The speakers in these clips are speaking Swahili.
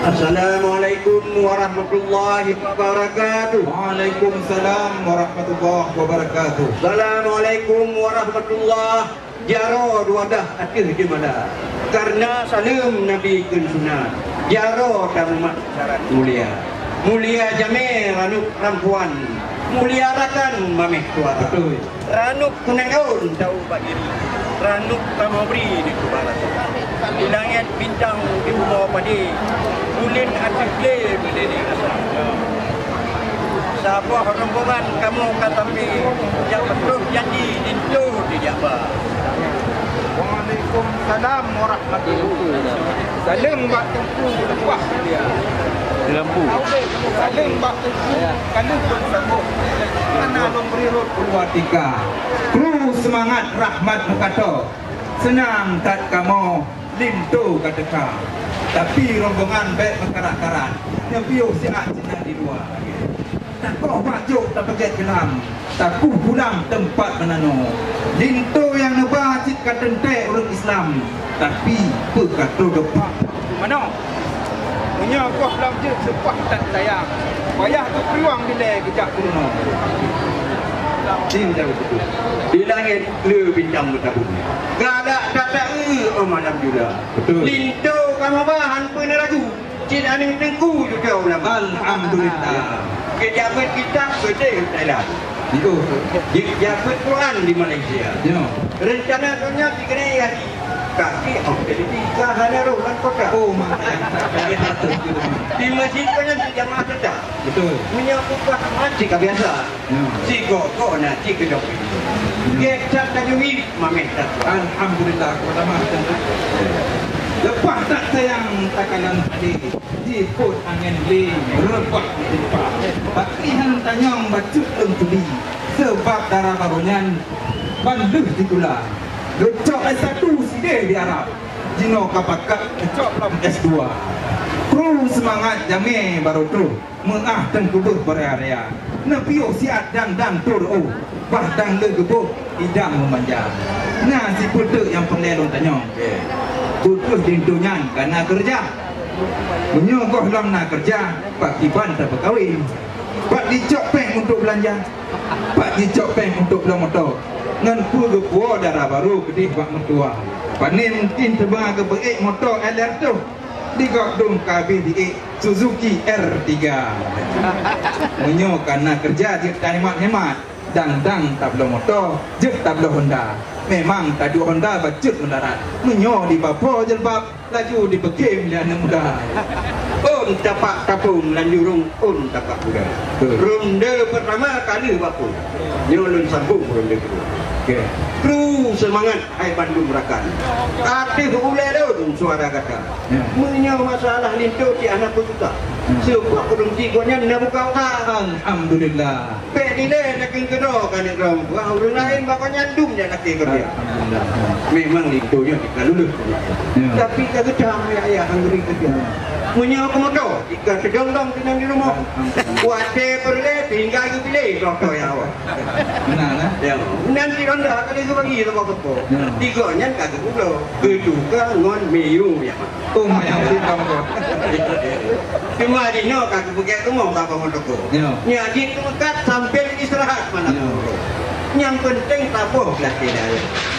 Assalamualaikum warahmatullahi wabarakatuh. Waalaikumsalam warahmatullahi wabarakatuh. Assalamualaikum warahmatullahi jaro wadah akhir jemada. Karena salam Nabi kun sunnah. Jaro tamat syarat mulia. Mulia jamil ranuk rampuan. Mulia rakan mameh tua. Betul. Ranuk kunangaun tahu bagiri. Ranuk tamabri di barat. Di langit bintang di bawah padi. Ulin atikle berdiri asal. Siapa rombongan kamu katapi yang betul jadi itu di Jawa. Waalaikumsalam warahmatullahi wabarakatuh. Salam bak tempu lepas dia. Lampu. Salam bak tempu kalau pun sambung. Mana nombor road Purwatika. Kru semangat rahmat mukato. Senang tak kamu lintu kateka. Tapi rombongan baik mengkarat-karat. Yang biu siap cina di luar. tak kau bajuk tak pakai kelam. Tak ku pulang tempat menano. Linto yang nebacit katentek orang Islam. Tapi berkata depan. Mana? Menyokoh dalam je sepah tak sayang. Payah tu peluang bila kejap kuno. Cinta betul. Di langit le bintang bertabung. Gadak tak malam juga. Betul. Linto kamu bahan pernah lagu. Cik Aning Tengku juga ulama. Alhamdulillah. Kejabat kitab gede Thailand. Itu. Jabat Quran di Malaysia. Ya. Rencana dunia 3 hari. Kaki jadi 3 hari rohan kota. Oh, mantap. Di masjid banyak jamaah tetap. Betul. Punya upah macam biasa. Ya. Si kok nak si kedok. Kita tak jumpa mamet tak. Alhamdulillah kepada maha. Lepas tak sayang takalan tadi jiput angin li rebak di depan. Bakrihan tanyong bacut lentuli sebab darah barunyan banduh titulah. Lecok S1 side di Arab. Jino kapakat lecok dalam S2. Kru semangat jame baru kru mengah dan kubur berarea. Nepio siat dan tur oh. Bahdang le gebuk idang memanjang. Nah si putuk yang pengelon tanyong. Putus dintunyan karena kerja. Menyogoh dalam nak kerja, Pak Kiban tak berkahwin. Pak dicok peng untuk belanja. Pak dicok peng untuk beli motor. Ngan pu gepuo darah baru gede buat mertua. Panen mungkin terbang ke beik motor LR tu. Digok dong KB di Suzuki R3. Menyo karena kerja dia tak hemat-hemat. Dang tak beli motor, jek tak beli Honda. Memang tadi Honda bacut mendarat. Menyo di bapa jelbab, laju di bekim dia anak muda. On tapak tapung lanjurung on tapak muda. Ronde pertama kali bapu. Nyolun sambung ronde kedua. Okey. Kru semangat hai Bandung Rakan. Aktif ulai daun suara kata. Ya. Menyo masalah lintu si anak pututa. Sebab kurung cigonya nak buka usaha. Alhamdulillah. Pek ni le nak kedua kan orang. Wah orang lain bakal nyandum dia nak kerja. Alhamdulillah. Memang lintunya kita lulus. Ya. Tapi kata cang ayah angri kerja. Menyo komodo jika sedang tinang di rumah. Kuate perle tinggal ke pilih doktor yang awak. Benar lah. Ya. Nanti ronda kali ke bagi tempat kepo. Tigonya kagak pulau. Kedua ngon miu ya. Oh yang di kamu. Cuma di no kagak pergi rumah tak mau toko. Ya. Nyadi kemekat sampai istirahat mana. Yang penting tabuh lah kita.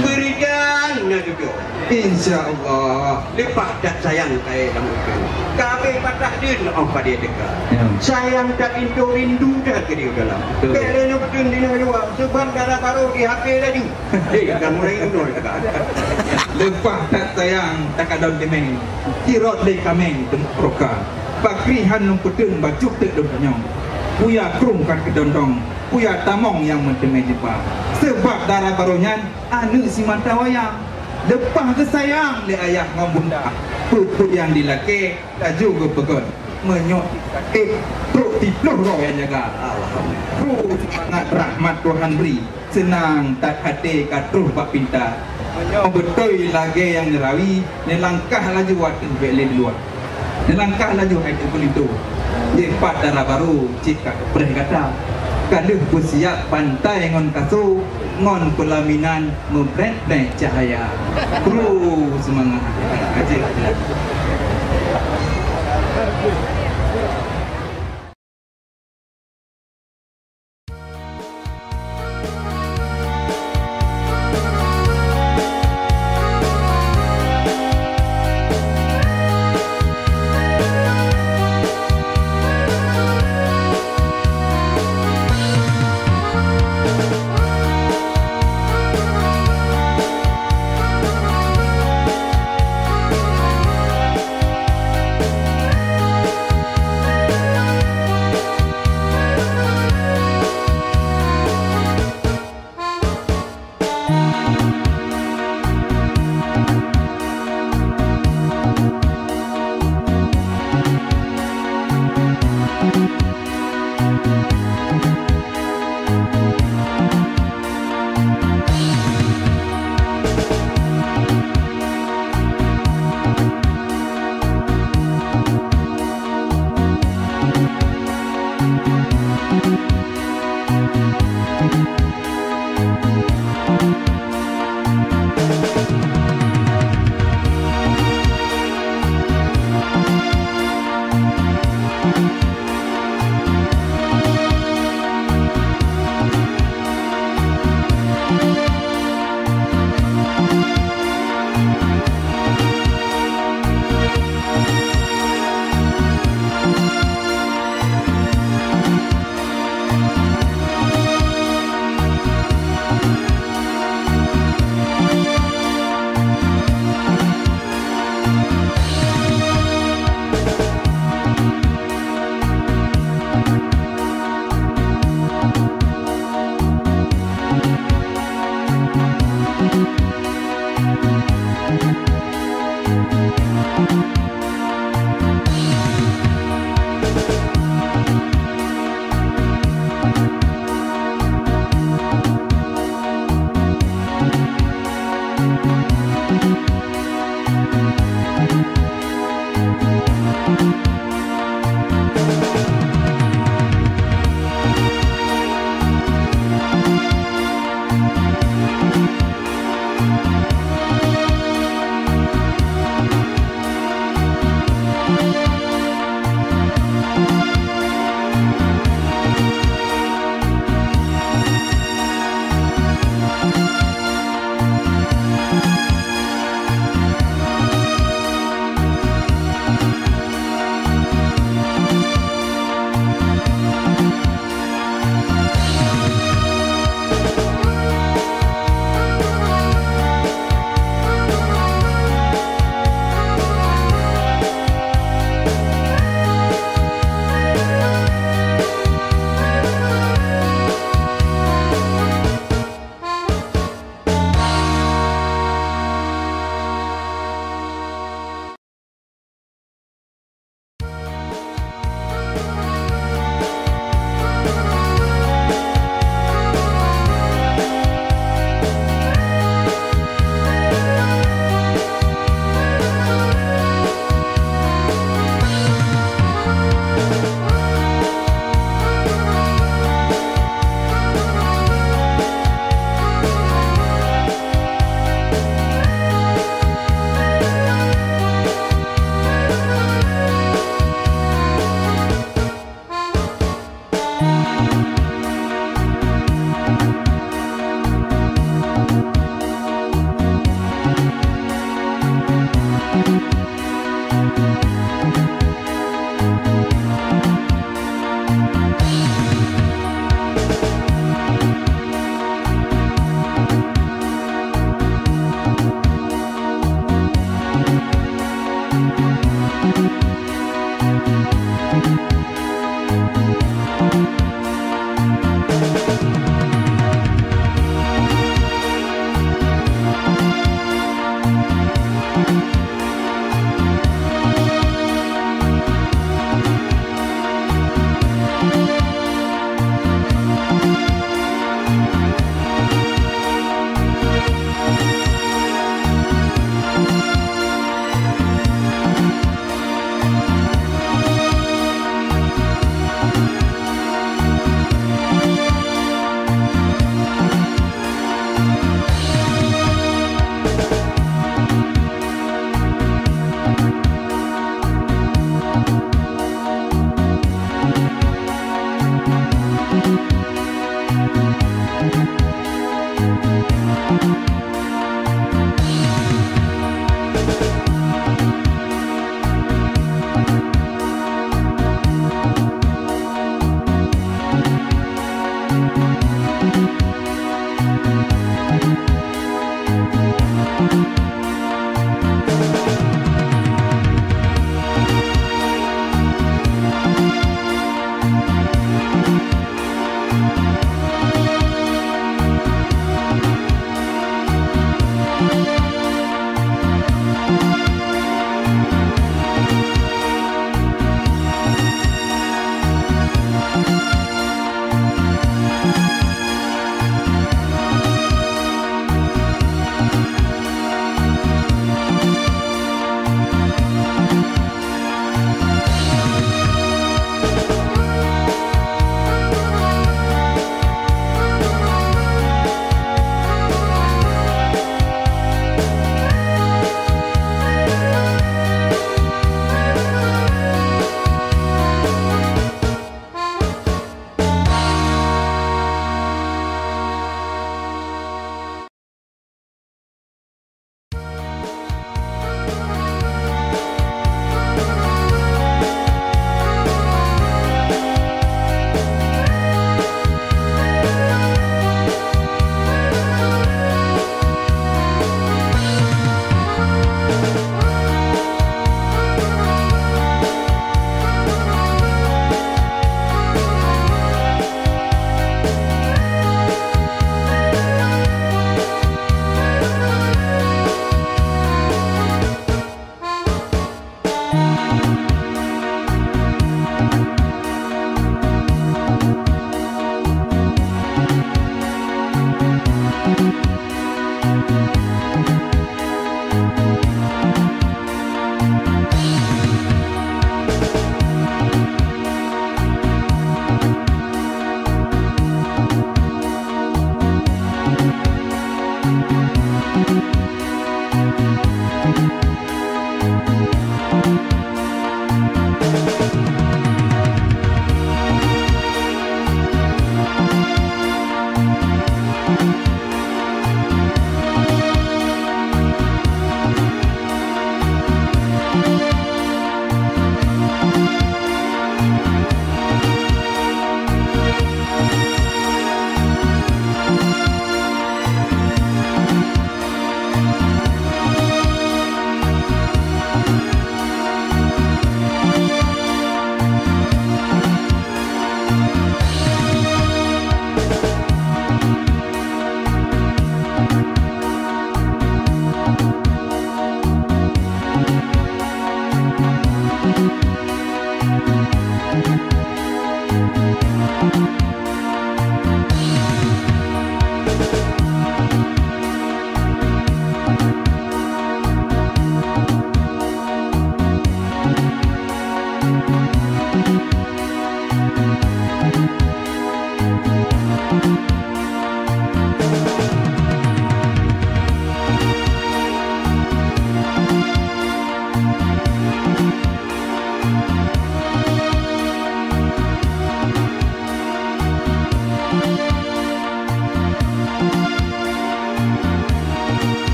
Berikan nak duduk. InsyaAllah. Lepas tak sayang kaya kamu itu. Kami patah din apa dia dekat. Ya. Sayang tak rindu dah ke dia dalam. Kaya nak betul di luar. Sebab darah baru di HP lagi. Hei, kamu lagi undur dekat. Lepas tak sayang tak ada demeng. Kirot le kameng temproka. Bakrihan numputun bajuk tek donyong. Puya krungkan ke dondong. Puya tamong yang mentemai jepa. Sebab darah baronyan anu si mata wayang. Lepas ke sayang le ayah ngom bunda. Puput yang dilake laju ke pegon. Menyok truk tiploh roh yang jaga. Alhamdulillah. Truk semangat rahmat Tuhan beri. Senang tak hati katruh bak pintar. Menyok betul lagi yang nerawi. Nelangkah laju watin beli luar. Nelangkah laju hati kulitu. Jepat darah baru jika bereh kata. Kaluh bersiap pantai ngon kasu ngon pelaminan membret cahaya. Kru semangat. Ajib.